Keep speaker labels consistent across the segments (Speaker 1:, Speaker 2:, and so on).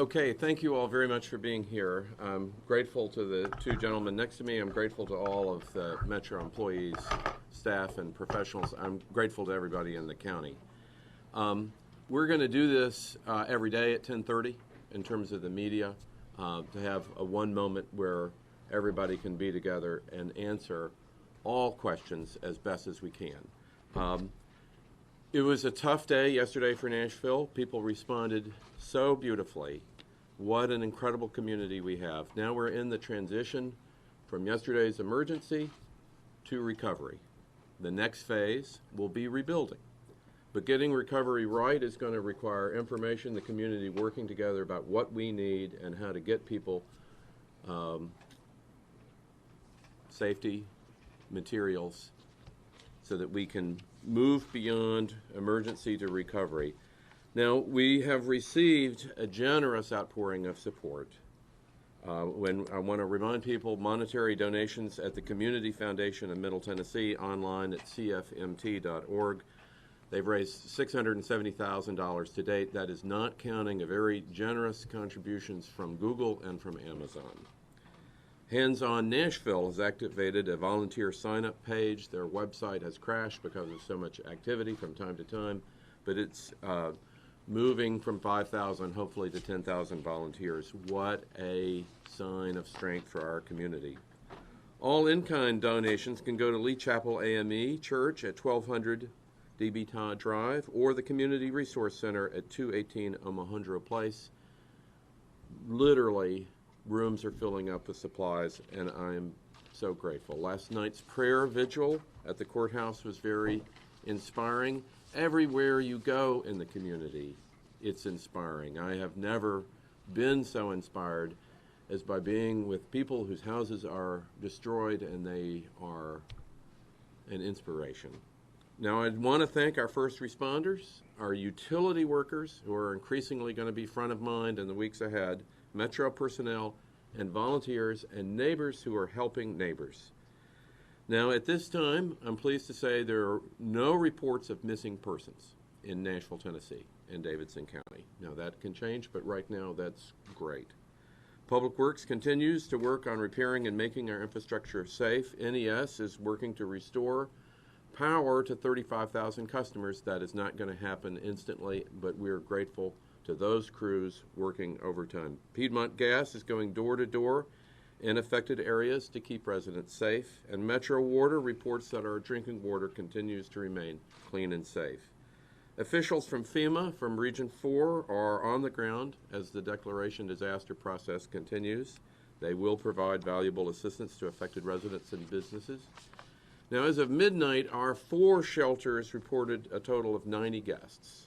Speaker 1: Okay, thank you all very much for being here. I'm grateful to the two gentlemen next to me. I'm grateful to all of the Metro employees, staff, and professionals. I'm grateful to everybody in the county. We're going to do this every day at 10:30 in terms of the media, to have a one moment where everybody can be together and answer all questions as best as we can. It was a tough day yesterday for Nashville. People responded so beautifully. What an incredible community we have. Now we're in the transition from yesterday's emergency to recovery. The next phase will be rebuilding. But getting recovery right is going to require information, the community working together about what we need and how to get people safety, materials, so that we can move beyond emergency to recovery. Now, we have received a generous outpouring of support. When I want to remind people, monetary donations at the Community Foundation of Middle Tennessee, online at cfmt.org. They've raised $670,000 to date. That is not counting a very generous contributions from Google and from Amazon. Hands On Nashville has activated a volunteer sign-up page. Their website has crashed because of so much activity from time to time, but it's moving from 5,000 hopefully to 10,000 volunteers. What a sign of strength for our community. All in-kind donations can go to Lee Chapel AME Church at 1200 DB Todd Drive or the Community Resource Center at 218 Omohundro Place. Literally, rooms are filling up with supplies, and I am so grateful. Last night's prayer vigil at the courthouse was very inspiring. Everywhere you go in the community, it's inspiring. I have never been so inspired as by being with people whose houses are destroyed, and they are an inspiration. Now, I want to thank our first responders, our utility workers, who are increasingly going to be front of mind in the weeks ahead, Metro personnel, and volunteers and neighbors who are helping neighbors. Now, at this time, I'm pleased to say there are no reports of missing persons in Nashville, Tennessee, and Davidson County. Now, that can change, but right now, that's great. Public Works continues to work on repairing and making our infrastructure safe. NES is working to restore power to 35,000 customers. That is not going to happen instantly, but we're grateful to those crews working overtime. Piedmont Gas is going door to door in affected areas to keep residents safe, and Metro Water reports that our drinking water continues to remain clean and safe. Officials from FEMA from Region 4 are on the ground as the declaration disaster process continues. They will provide valuable assistance to affected residents and businesses. Now, as of midnight, our 4 shelters reported a total of 90 guests.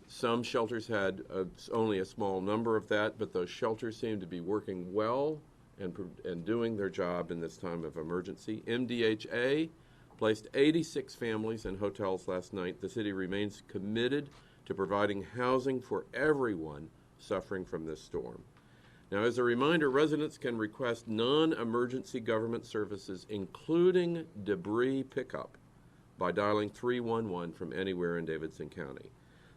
Speaker 1: Some shelters had only a small number of that, but those shelters seem to be working well and doing their job in this time of emergency. MDHA placed 86 families in hotels last night. The city remains committed to providing housing for everyone suffering from this storm. Now, as a reminder, residents can request non-emergency government services, including debris pickup, by dialing 311 from anywhere in Davidson County.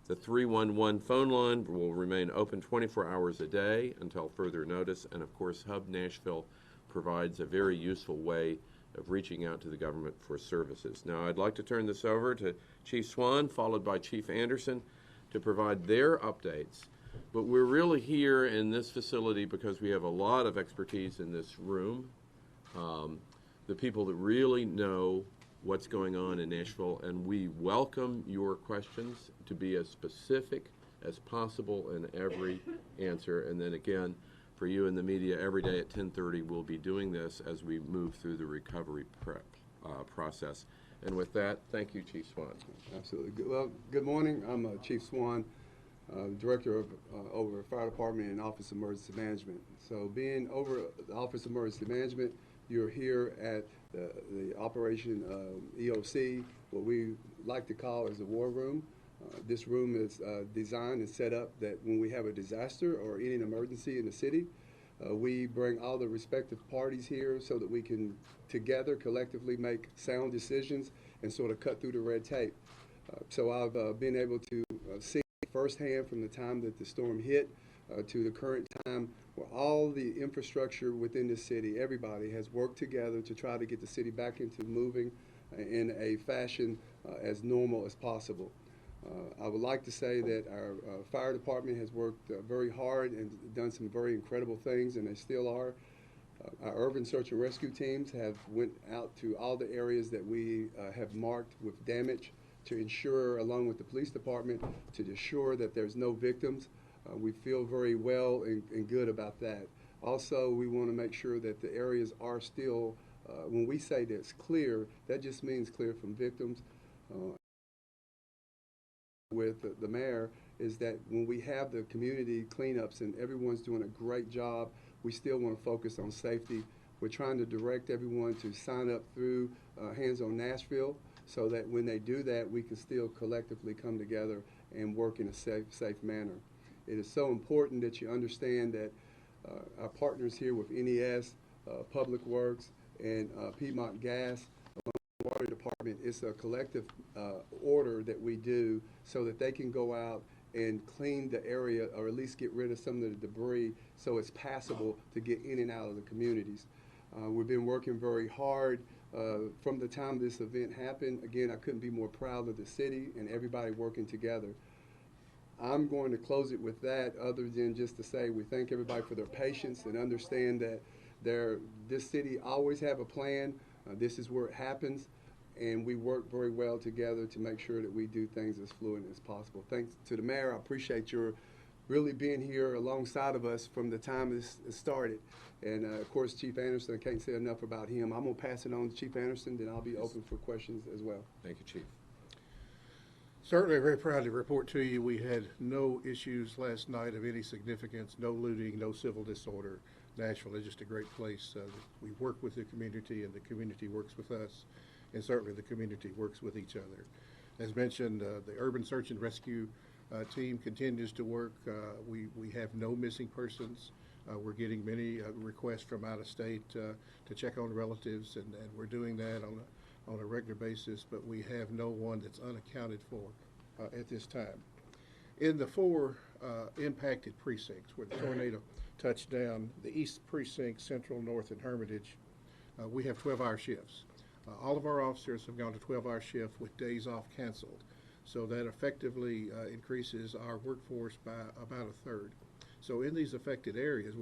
Speaker 1: The 311 phone line will remain open 24 hours a day until further notice, and of course, Hub Nashville provides a very useful way of reaching out to the government for services. Now, I'd like to turn this over to Chief Swann, followed by Chief Anderson, to provide their updates. But we're really here in this facility because we have a lot of expertise in this room, the people that really know what's going on in Nashville, and we welcome your questions to be as specific as possible in every answer. And then again, for you in the media, every day at 10:30, we'll be doing this as we move through the recovery process. And with that, thank you, Chief Swann.
Speaker 2: Absolutely. Well, good morning. I'm Chief Swann, Director of over Fire Department and Office of Emergency Management. So being over the Office of Emergency Management, you're here at the Operation EOC, what we like to call as the war room. This room is designed and set up that when we have a disaster or any emergency in the city, we bring all the respective parties here so that we can together collectively make sound decisions and sort of cut through the red tape. So I've been able to see firsthand from the time that the storm hit to the current time, where all the infrastructure within the city, everybody has worked together to try to get the city back into moving in a fashion as normal as possible. I would like to say that our fire department has worked very hard and done some very incredible things, and they still are. Our urban search and rescue teams have went out to all the areas that we have marked with damage to ensure, along with the police department, to ensure that there's no victims. We feel very well and good about that. Also, we want to make sure that the areas are still, when we say that's clear, that just means clear from victims. With the mayor is that when we have the community cleanups and everyone's doing a great job, we still want to focus on safety. We're trying to direct everyone to sign up through Hands on Nashville so that when they do that, we can still collectively come together and work in a safe manner. It is so important that you understand that our partners here with NES, Public Works, and Piedmont Gas, Water Department, it's a collective order that we do so that they can go out and clean the area, or at least get rid of some of the debris so it's passable to get in and out of the communities. We've been working very hard from the time this event happened. Again, I couldn't be more proud of the city and everybody working together. I'm going to close it with that, other than just to say we thank everybody for their patience and understand that this city always have a plan. This is where it happens, and we work very well together to make sure that we do things as fluent as possible. Thanks to the mayor. I appreciate your really being here alongside of us from the time this started. And of course, Chief Anderson, I can't say enough about him. I'm going to pass it on to Chief Anderson, then I'll be open for questions as well.
Speaker 1: Thank you, Chief.
Speaker 3: Certainly very proud to report to you we had no issues last night of any significance, no looting, no civil disorder. Nashville is just a great place. We work with the community, and the community works with us, and certainly the community works with each other. As mentioned, the Urban Search and Rescue team continues to work. We have no missing persons. We're getting many requests from out of state to check on relatives, and we're doing that on a regular basis, but we have no one that's unaccounted for at this time. In the four impacted precincts where the tornado touched down, the East Precinct, Central, North, and Hermitage, we have 12-hour shifts. All of our officers have gone to 12-hour shift with days off canceled, so that effectively increases our workforce by about a third. So in these affected areas,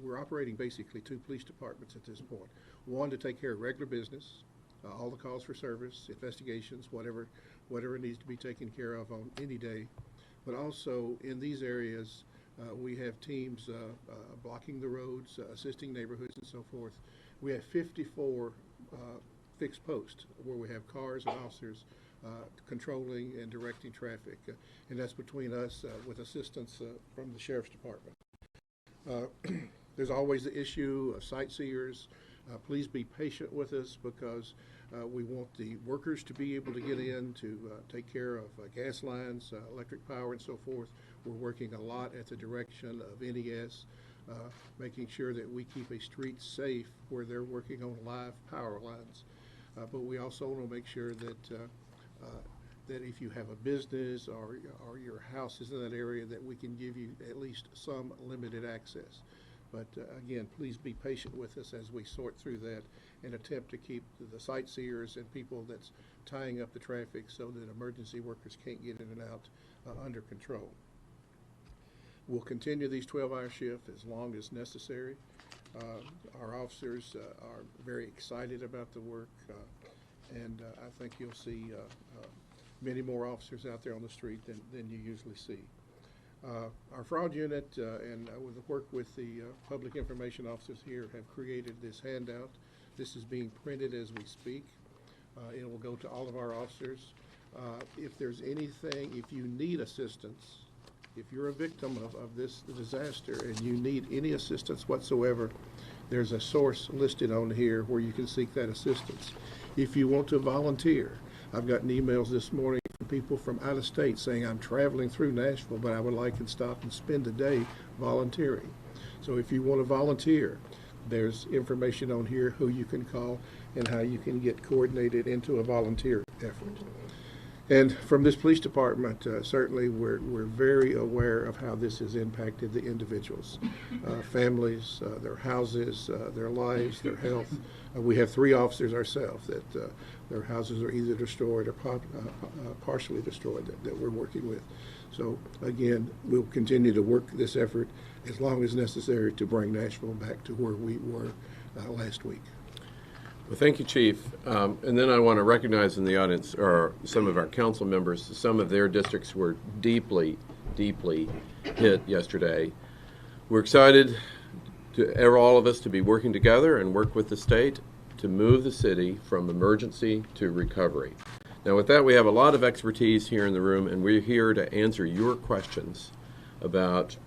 Speaker 3: we're operating basically two police departments at this point. One to take care of regular business, all the calls for service, investigations, whatever needs to be taken care of on any day. But also in these areas, we have teams blocking the roads, assisting neighborhoods, and so forth. We have 54 fixed posts where we have cars and officers controlling and directing traffic, and that's between us with assistance from the Sheriff's Department. There's always the issue of sightseers. Please be patient with us, because we want the workers to be able to get in to take care of gas lines, electric power, and so forth. We're working a lot at the direction of NES, making sure that we keep a street safe where they're working on live power lines. But we also want to make sure that that if you have a business or your house is in that area, that we can give you at least some limited access. But again, please be patient with us as we sort through that and attempt to keep the sightseers and people that's tying up the traffic so that emergency workers can't get in and out under control. We'll continue these 12-hour shifts as long as necessary. Our officers are very excited about the work, and I think you'll see many more officers out there on the street than you usually see. Our fraud unit and with the work with the public information officers here have created this handout. This is being printed as we speak. It will go to all of our officers. If there's anything, if you need assistance, if you're a victim of this disaster and you need any assistance whatsoever, there's a source listed on here where you can seek that assistance. If you want to volunteer, I've gotten emails this morning from people from out of state saying, I'm traveling through Nashville, but I would like to stop and spend a day volunteering. So if you want to volunteer, there's information on here who you can call and how you can get coordinated into a volunteer effort. And from this police department, certainly we're very aware of how this has impacted the individuals, families, their houses, their lives, their health. We have 3 officers ourselves that their houses are either destroyed or partially destroyed that we're working with. So again, we'll continue to work this effort as long as necessary to bring Nashville back to where we were last week.
Speaker 1: Well, thank you, Chief. And then I want to recognize in the audience are some of our council members. Some of their districts were deeply, deeply hit yesterday. We're excited, all of us, to be working together and work with the state to move the city from emergency to recovery. Now, with that, we have a lot of expertise here in the room, and we're here to answer your questions about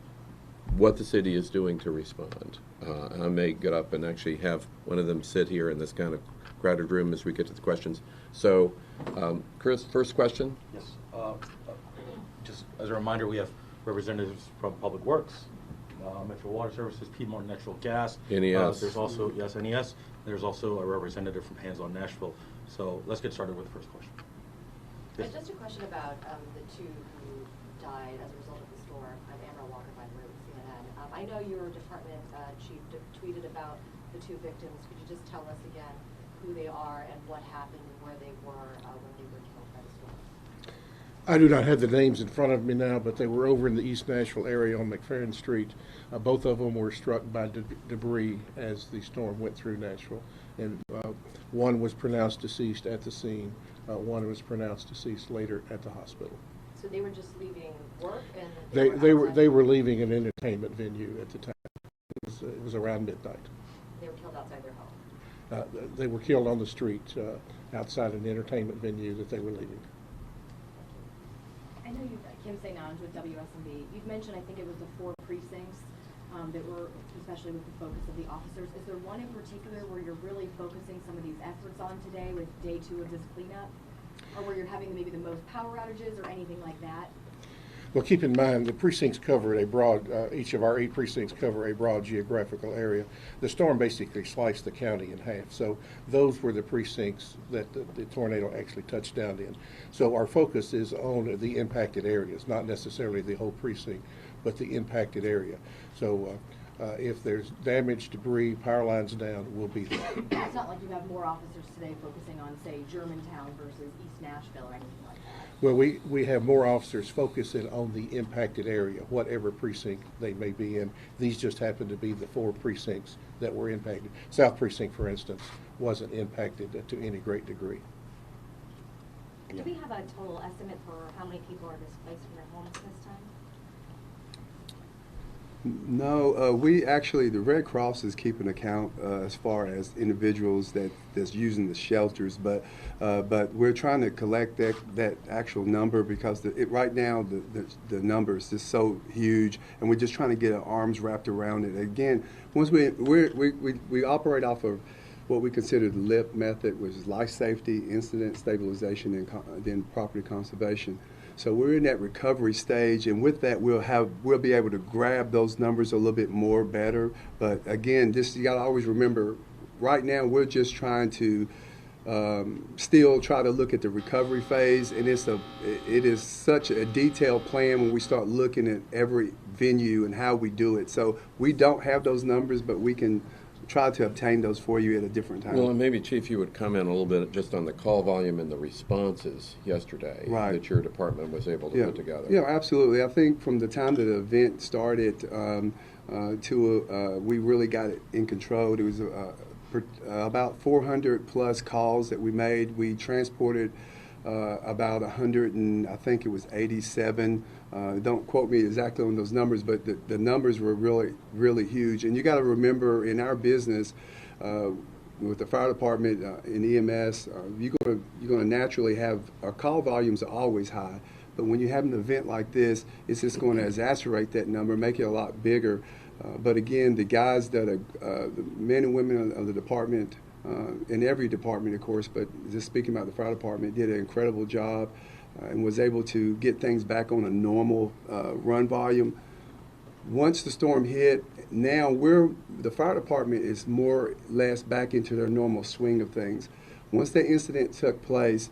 Speaker 1: what the city is doing to respond. I may get up and actually have one of them sit here in this kind of crowded room as we get to the questions. So, Chris, first question.
Speaker 4: Yes. Just as a reminder, we have representatives from Public Works, Metro Water Services, Piedmont Natural Gas.
Speaker 1: NES.
Speaker 4: There's also, yes, NES. There's also a representative from Hands on Nashville. So let's get started with the first question. Yes.
Speaker 5: Just a question about the 2 who died as a result of the storm. I'm Amber Walker, by the way, with CNN. I know your department chief tweeted about the 2 victims. Could you just tell us again who they are and what happened and where they were when they were killed by the storm?
Speaker 3: I do not have the names in front of me now, but they were over in the East Nashville area on McFerrin Street. Both of them were struck by debris as the storm went through Nashville. And one was pronounced deceased at the scene. One was pronounced deceased later at the hospital.
Speaker 5: So they were just leaving work and
Speaker 3: They were leaving an entertainment venue at the time. It was around midnight.
Speaker 5: They were killed outside their home.
Speaker 3: They were killed on the street outside an entertainment venue that they were leaving.
Speaker 6: I know you, Kim St. Ange with WSMB. You've mentioned, I think it was the 4 precincts that were, especially with the focus of the officers. Is there one in particular where you're really focusing some of these efforts on today with day 2 of this cleanup? Or where you're having maybe the most power outages or anything like that?
Speaker 3: Well, keep in mind, the precincts cover a broad, each of our 8 precincts cover a broad geographical area. The storm basically sliced the county in half. So those were the precincts that the tornado actually touched down in. So our focus is on the impacted areas, not necessarily the whole precinct, but the impacted area. So if there's damage, debris, power lines down, we'll be there.
Speaker 6: It's not like you have more officers today focusing on, say, Germantown versus East Nashville or anything like that.
Speaker 3: Well, we have more officers focusing on the impacted area, whatever precinct they may be in. These just happen to be the 4 precincts that were impacted. South Precinct, for instance, wasn't impacted to any great degree.
Speaker 5: Do we have a total estimate for how many people are displaced from their homes this time?
Speaker 2: No, we actually, the Red Cross is keeping account as far as individuals that's using the shelters, but we're trying to collect that actual number because right now the number is just so huge, and we're just trying to get our arms wrapped around it. Again, once we operate off of what we consider the LIP method, which is life safety, incident stabilization, and then property conservation. So we're in that recovery stage, and with that, we'll be able to grab those numbers a little bit more better. But again, you got to always remember, right now we're just trying to still try to look at the recovery phase, and it is such a detailed plan when we start looking at every venue and how we do it. So we don't have those numbers, but we can try to obtain those for you at a different time.
Speaker 1: Well, and maybe, Chief, you would comment a little bit just on the call volume and the responses yesterday that your department was able to put together.
Speaker 2: Yeah, absolutely. I think from the time that the event started we really got it in control. It was about 400 plus calls that we made. We transported about 100 and I think it was 87. Don't quote me exactly on those numbers, but the numbers were really, really huge. And you got to remember, in our business, with the fire department and EMS, you're going to naturally have our call volumes are always high. But when you have an event like this, it's just going to exacerbate that number, make it a lot bigger. But again, the guys that are the men and women of the department, in every department, of course, but just speaking about the fire department, did an incredible job and was able to get things back on a normal run volume. Once the storm hit, now the fire department is more or less back into their normal swing of things. Once that incident took place,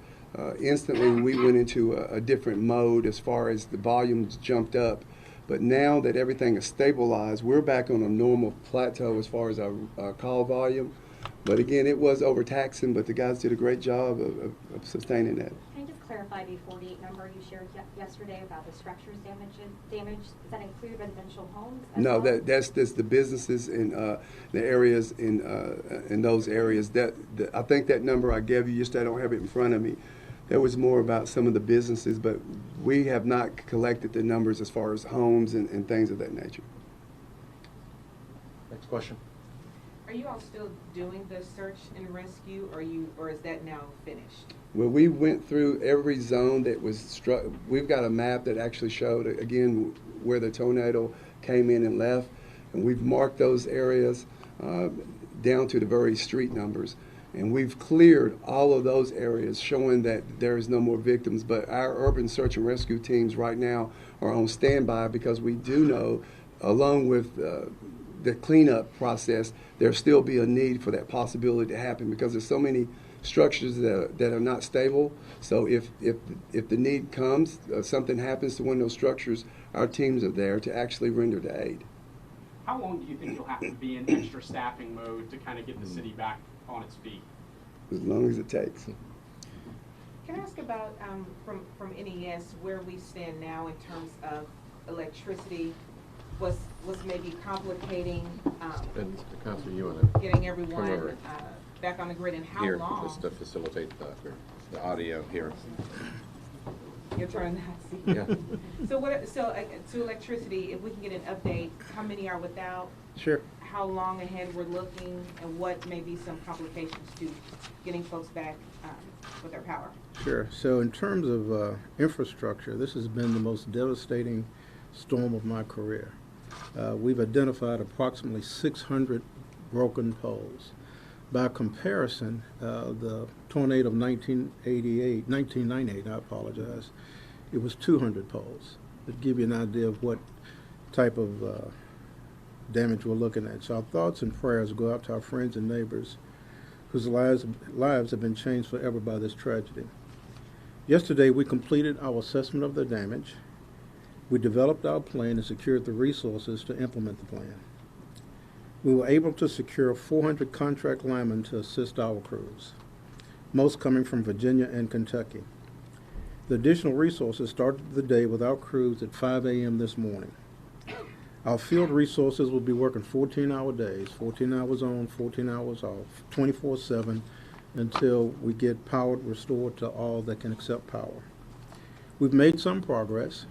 Speaker 2: instantly we went into a different mode as far as the volumes jumped up. But now that everything is stabilized, we're back on a normal plateau as far as our call volume. But again, it was overtaxing, but the guys did a great job of sustaining that.
Speaker 7: Can I just clarify the 48 number you shared yesterday about the structures damage? Does that include residential homes as
Speaker 2: No,
Speaker 7: well?
Speaker 2: that's the businesses in the areas in those areas. I think that number I gave you, just I don't have it in front of me. That was more about some of the businesses, but we have not collected the numbers as far as homes and things of that nature.
Speaker 4: Next question.
Speaker 8: Are you all still doing the search and rescue, or is that now finished?
Speaker 2: Well, we went through every zone that was struck. We've got a map that actually showed, again, where the tornado came in and left, and we've marked those areas down to the very street numbers. And we've cleared all of those areas, showing that there is no more victims. But our urban search and rescue teams right now are on standby because we do know, along with the cleanup process, there'll still be a need for that possibility to happen because there's so many structures that are not stable. So if the need comes, something happens to one of those structures, our teams are there to actually render the aid.
Speaker 9: How long do you think you'll have to be in extra staffing mode to kind of get the city back on its feet?
Speaker 2: As long as it takes.
Speaker 8: Can I ask about, from NES, where we stand now in terms of electricity? Was maybe complicating
Speaker 1: And Councilor, you want to
Speaker 8: getting
Speaker 1: come over
Speaker 8: everyone back on the grid, and how
Speaker 1: here
Speaker 8: long?
Speaker 1: just to facilitate the audio here.
Speaker 8: You're trying to see.
Speaker 1: Yeah.
Speaker 8: So to electricity, if we can get an update, how many are without?
Speaker 3: Sure.
Speaker 8: How long ahead we're looking, and what may be some complications to getting folks back with their power?
Speaker 3: Sure. So in terms of infrastructure, this has been the most devastating storm of my career. We've identified approximately 600 broken poles. By comparison, the tornado of 1998, I apologize, it was 200 poles. To give you an idea of what type of damage we're looking at. So our thoughts and prayers go out to our friends and neighbors whose lives have been changed forever by this tragedy. Yesterday, we completed our assessment of the damage. We developed our plan and secured the resources to implement the plan. We were able to secure 400 contract linemen to assist our crews, most coming from Virginia and Kentucky. The additional resources started the day with our crews at 5 a.m. this morning. Our field resources will be working 14-hour days, 14 hours on, 14 hours off, 24/7, until we get power restored to all that can accept power. We've made some progress.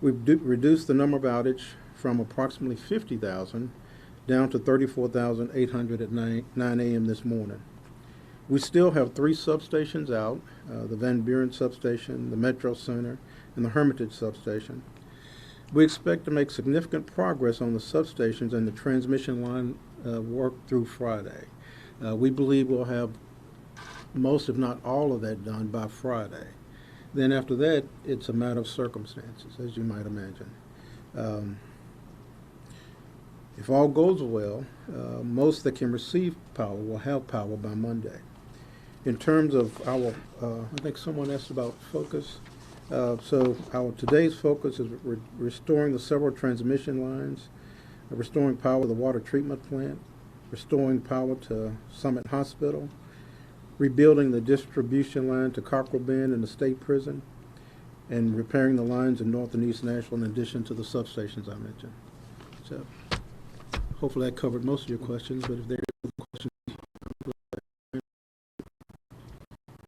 Speaker 3: We've reduced the number of outage from approximately 50,000 down to 34,800 at 9 a.m. this morning. We still have 3 substations out, the Van Buren substation, the Metro Center, and the Hermitage substation. We expect to make significant progress on the substations and the transmission line work through Friday. We believe we'll have most, if not all, of that done by Friday. Then after that, it's a matter of circumstances, as you might imagine. If all goes well, most that can receive power will have power by Monday. In terms of our, I think someone asked about focus. So our today's focus is restoring the several transmission lines, restoring power to the water treatment plant, restoring power to Summit Hospital, rebuilding the distribution line to Cockrell Bend and the state prison, and repairing the lines in North and East Nashville in addition to the substations I mentioned. So hopefully that covered most of your questions, but if there are questions.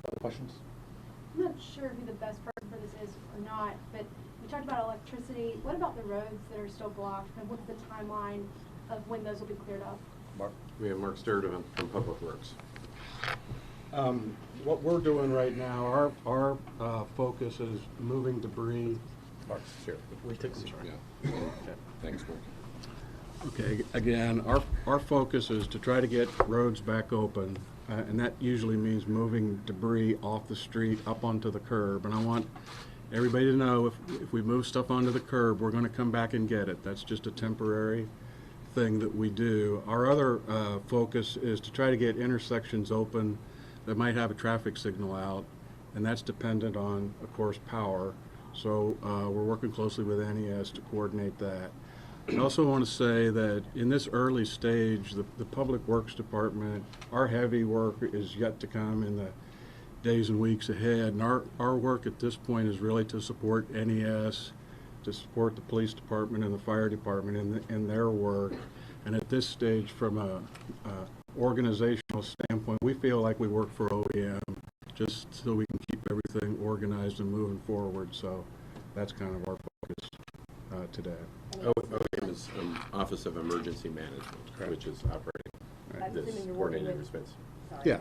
Speaker 4: Other questions?
Speaker 6: I'm not sure who the best person for this is or not, but we talked about electricity. What about the roads that are still blocked, and what's the timeline of when those will be cleared up?
Speaker 4: Mark?
Speaker 1: We have Mark Sturdivant from Public Works.
Speaker 10: What we're doing right now, our focus is moving debris.
Speaker 1: Mark, here.
Speaker 4: We take the seat.
Speaker 1: Yeah. Thanks, Mark.
Speaker 10: Okay, again, our focus is to try to get roads back open, and that usually means moving debris off the street up onto the curb. And I want everybody to know if we move stuff onto the curb, we're going to come back and get it. That's just a temporary thing that we do. Our other focus is to try to get intersections open that might have a traffic signal out and that's dependent on, of course, power. So we're working closely with NES to coordinate that. I also want to say that in this early stage, the Public Works Department, our heavy work is yet to come in the days and weeks ahead. And our work at this point is really to support NES, to support the police department and the fire department in their work. And at this stage, from a organizational standpoint, we feel like we work for OEM just so we can keep everything organized and moving forward. So that's kind of our focus today.
Speaker 1: OEM is Office of Emergency Management, which is operating this coordinated response.
Speaker 5: Sorry.
Speaker 10: Yeah,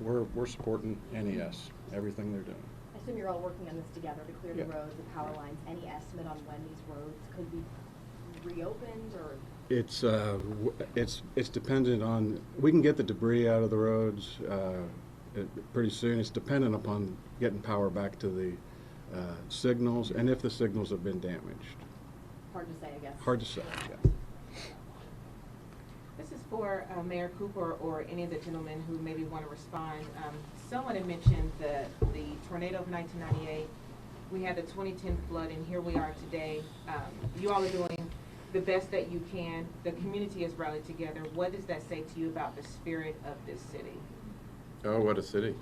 Speaker 10: we're supporting NES, everything they're doing.
Speaker 5: I assume you're all working on this together to clear the
Speaker 10: Yeah.
Speaker 5: roads, the power lines. Any estimate on when these roads could be reopened, or?
Speaker 10: It's dependent on, we can get the debris out of the roads pretty soon. It's dependent upon getting power back to the signals, and if the signals have been damaged.
Speaker 5: Hard to say, I guess.
Speaker 10: Hard to say, yeah.
Speaker 8: This is for Mayor Cooper or any of the gentlemen who maybe want to respond. Someone had mentioned the tornado of 1998. We had the 2010 flood, and here we are today. You all are doing the best that you can. The community has rallied together. What does that say to you about the spirit of this city?
Speaker 1: Oh, what a city.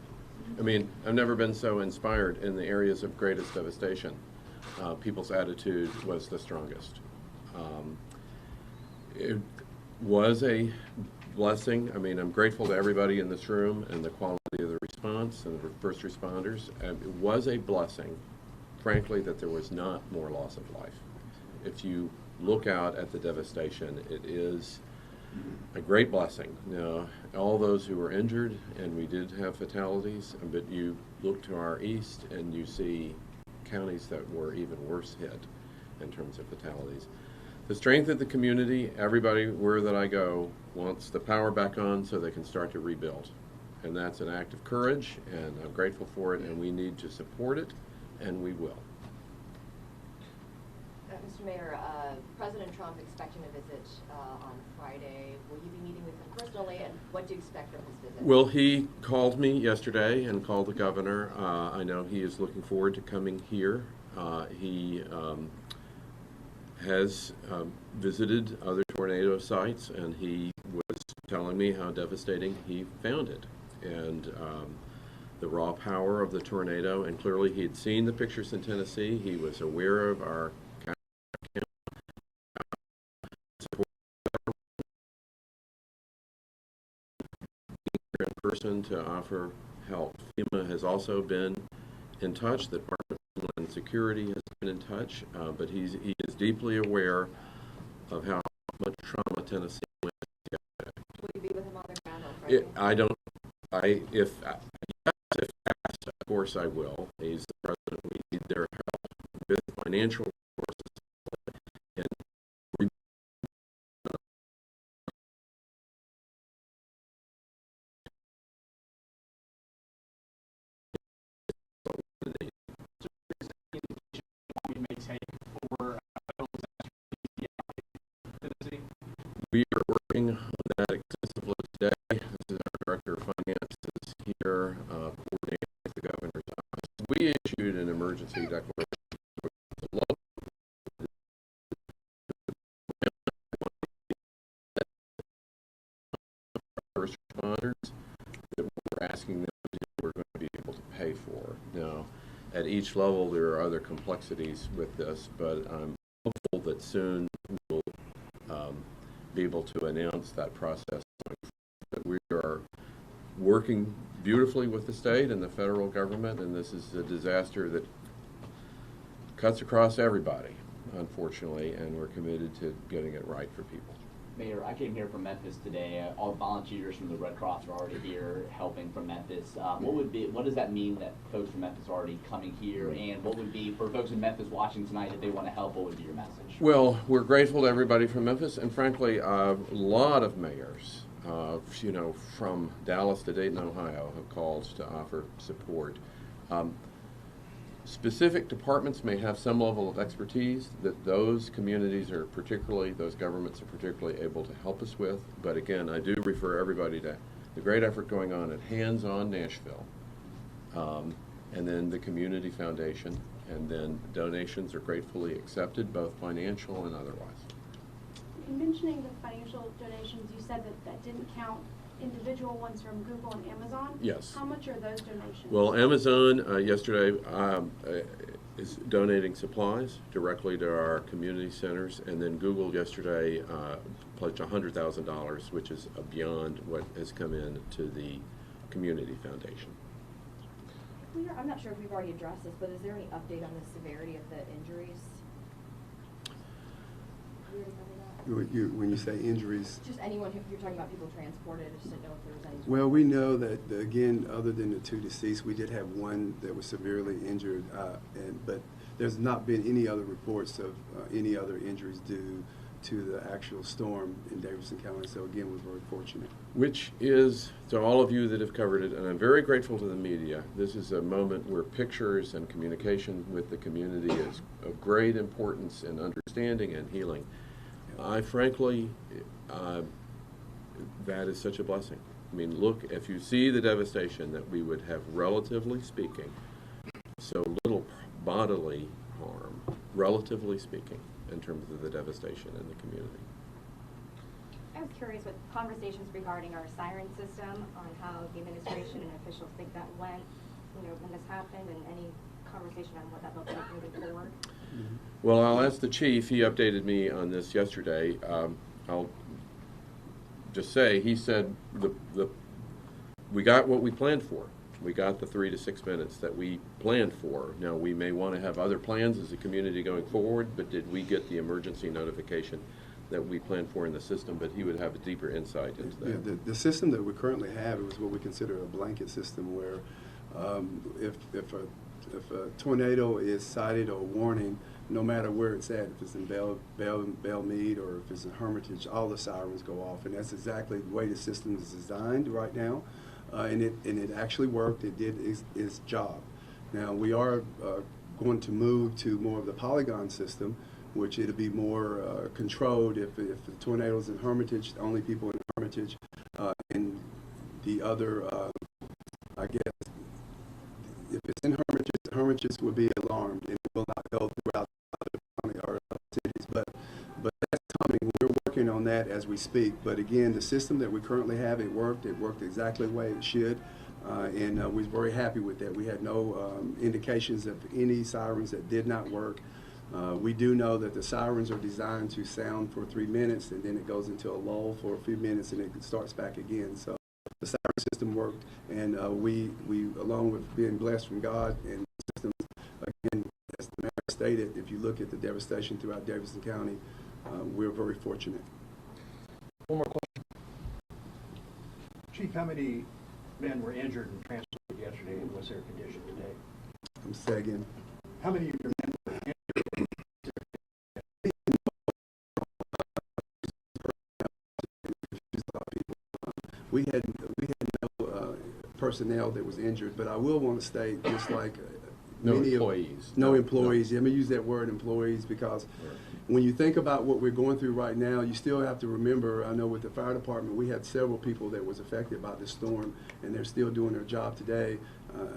Speaker 1: I mean, I've never been so inspired in the areas of greatest devastation. People's attitude was the strongest. It was a blessing. I mean, I'm grateful to everybody in this room and the quality of the response and the first responders. It was a blessing, frankly, that there was not more loss of life. If you look out at the devastation, it is a great blessing. Now, all those who were injured, and we did have fatalities, but you look to our east and you see counties that were even worse hit in terms of fatalities. The strength of the community, everybody where that I go wants the power back on so they can start to rebuild. And that's an act of courage, and I'm grateful for it, and we need to support it, and we will.
Speaker 5: Mr. Mayor, President Trump expecting a visit on Friday. Will you be meeting with him personally, and what do you expect from his visit?
Speaker 1: Well, he called me yesterday and called the governor. I know he is looking forward to coming here. He has visited other tornado sites, and he was telling me how devastating he found it, and the raw power of the tornado. And clearly he had seen the pictures in Tennessee. He was aware of our person to offer help. FEMA has also been in touch. The Department of Homeland Security has been in touch, but he is deeply aware of how much trauma Tennessee went through.
Speaker 5: Will you be with him on the ground on Friday?
Speaker 1: If asked, of course I will. He's the president. We need their help with financial resources and
Speaker 9: We may take for
Speaker 1: we are working on that extensively today. This is our Director of Finance is here coordinating with the governor's office. We issued an emergency declaration to the local first responders that we're asking them to we're going to be able to pay for. Now, at each level, there are other complexities with this, but I'm hopeful that soon we'll be able to announce that process. But we are working beautifully with the state and the federal government, and this is a disaster that cuts across everybody, unfortunately, and we're committed to getting it right for people.
Speaker 11: Mayor, I came here from Memphis today. All volunteers from the Red Cross are already here helping from Memphis. What does that mean that folks from Memphis are already coming here? And what would be, for folks in Memphis watching tonight, if they want to help, what would be your message?
Speaker 1: Well, we're grateful to everybody from Memphis, and frankly, a lot of mayors, from Dallas to Dayton, Ohio, have called to offer support. Specific departments may have some level of expertise that those communities are particularly, those governments are particularly able to help us with. But again, I do refer everybody to the great effort going on at Hands on Nashville. and then the Community Foundation, and then donations are gratefully accepted, both financial and otherwise.
Speaker 12: In mentioning the financial donations, you said that that didn't count individual ones from Google and Amazon?
Speaker 1: Yes.
Speaker 12: How much are those donations?
Speaker 1: Well, Amazon yesterday is donating supplies directly to our community centers, and then Google yesterday pledged $100,000, which is beyond what has come in to the Community Foundation.
Speaker 6: I'm not sure if we've already addressed this, but is there any update on the severity of the injuries? Have we already covered that?
Speaker 2: When you say injuries,
Speaker 6: Just anyone who, you're talking about people transported, I just didn't know if there was any.
Speaker 2: well, we know that, again, other than the 2 deceased, we did have one that was severely injured, but there's not been any other reports of any other injuries due to the actual storm in Davidson County. So again, we're very fortunate.
Speaker 1: Which is, to all of you that have covered it, and I'm very grateful to the media, this is a moment where pictures and communication with the community is of great importance in understanding and healing. I frankly, that is such a blessing. I mean, look, if you see the devastation that we would have, relatively speaking, so little bodily harm, relatively speaking, in terms of the devastation in the community.
Speaker 7: I was curious with conversations regarding our siren system on how the administration and officials think that went, when this happened, and any conversation on what that looks like moving forward.
Speaker 1: Well, I'll ask the chief. He updated me on this yesterday. I'll just say, he said we got what we planned for. We got the 3 to 6 minutes that we planned for. Now, we may want to have other plans as a community going forward, but did we get the emergency notification that we planned for in the system? But he would have a deeper insight into that.
Speaker 2: Yeah, the system that we currently have is what we consider a blanket system, where if a tornado is cited or warning, no matter where it's at, if it's in Bellmead or if it's in Hermitage, all the sirens go off, and that's exactly the way the system is designed right now. And it actually worked. It did its job. Now we are going to move to more of the polygon system, which it'll be more controlled. If the tornado's in Hermitage, only people in Hermitage, and the other, I guess, if it's in Hermitage, Hermitage will be alarmed and it will not go throughout the county or other cities. But that's coming. We're working on that as we speak. But again, the system that we currently have, it worked. It worked exactly the way it should. And we're very happy with that. We had no indications of any sirens that did not work. We do know that the sirens are designed to sound for 3 minutes, and then it goes into a lull for a few minutes, and it starts back again. So the siren system worked, and we along with being blessed from God and systems, again, as the mayor stated, if you look at the devastation throughout Davidson County, we're very fortunate.
Speaker 4: One more question.
Speaker 3: Chief, how many men were injured and transported yesterday, and what's their condition today?
Speaker 2: I'm saying again.
Speaker 3: How many of your men were injured?
Speaker 2: We had no personnel that was injured, but I will want to state, just like
Speaker 1: No
Speaker 2: many
Speaker 1: employees.
Speaker 2: no employees. Let me use that word, employees, because when you think about what we're going through right now, you still have to remember, I know with the fire department, we had several people that was affected by the storm, and they're still doing their job today,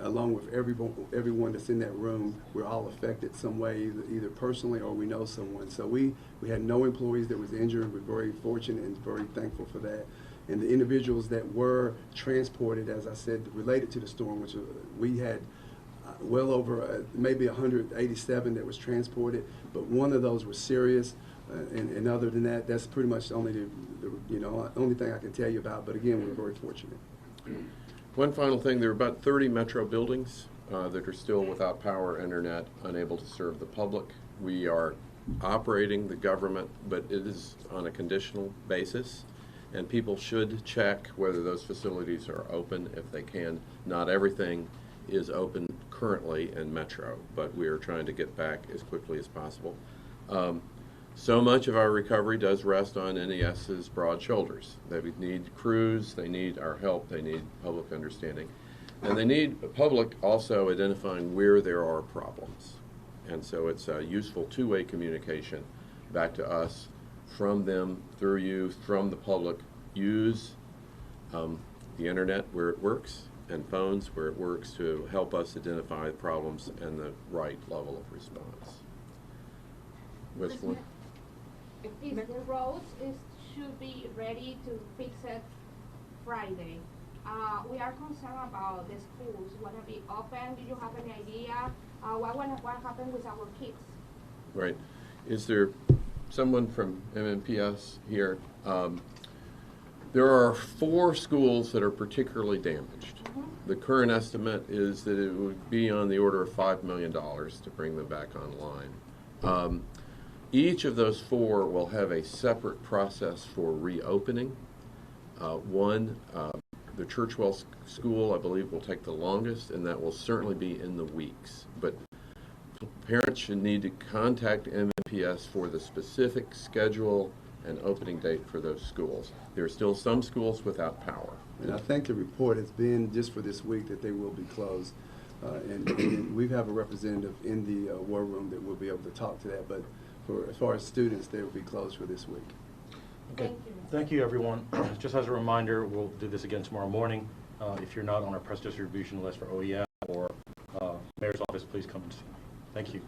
Speaker 2: along with everyone that's in that room. We're all affected some way, either personally or we know someone. So we had no employees that was injured. We're very fortunate and very thankful for that. And the individuals that were transported, as I said, related to the storm, which we had well over maybe 187 that was transported, but one of those was serious, and other than that, that's pretty much only the only thing I can tell you about. But again, we're very fortunate.
Speaker 1: One final thing, there are about 30 metro buildings that are still without power, internet, unable to serve the public. We are operating the government, but it is on a conditional basis, and people should check whether those facilities are open if they can. Not everything is open currently in metro, but we are trying to get back as quickly as possible. So much of our recovery does rest on NES's broad shoulders. They need crews, they need our help, they need public understanding, and they need public also identifying where there are problems. And so it's a useful two-way communication back to us, from them, through you, from the public. Use the internet where it works, and phones where it works to help us identify the problems and the right level of response. Ms. Swann?
Speaker 13: If the roads should be ready to fix it Friday. We are concerned about the schools wanna be open. Do you have any idea what happened with our kids?
Speaker 1: Right. Is there someone from MMPS here? There are 4 schools that are particularly damaged. The current estimate is that it would be on the order of $5 million to bring them back online. Each of those 4 will have a separate process for reopening. One, the Churchwell School, I believe, will take the longest, and that will certainly be in the weeks. But parents should need to contact MMPS for the specific schedule and opening date for those schools. There are still some schools without power.
Speaker 2: And I think the report has been just for this week that they will be closed. And we have a representative in the war room that will be able to talk to that. But as far as students, they will be closed for this week.
Speaker 4: Okay.
Speaker 13: Thank you.
Speaker 4: Thank you, everyone. Just as a reminder, we'll do this again tomorrow morning. If you're not on our press distribution list for OEM or Mayor's office, please come and see me. Thank you.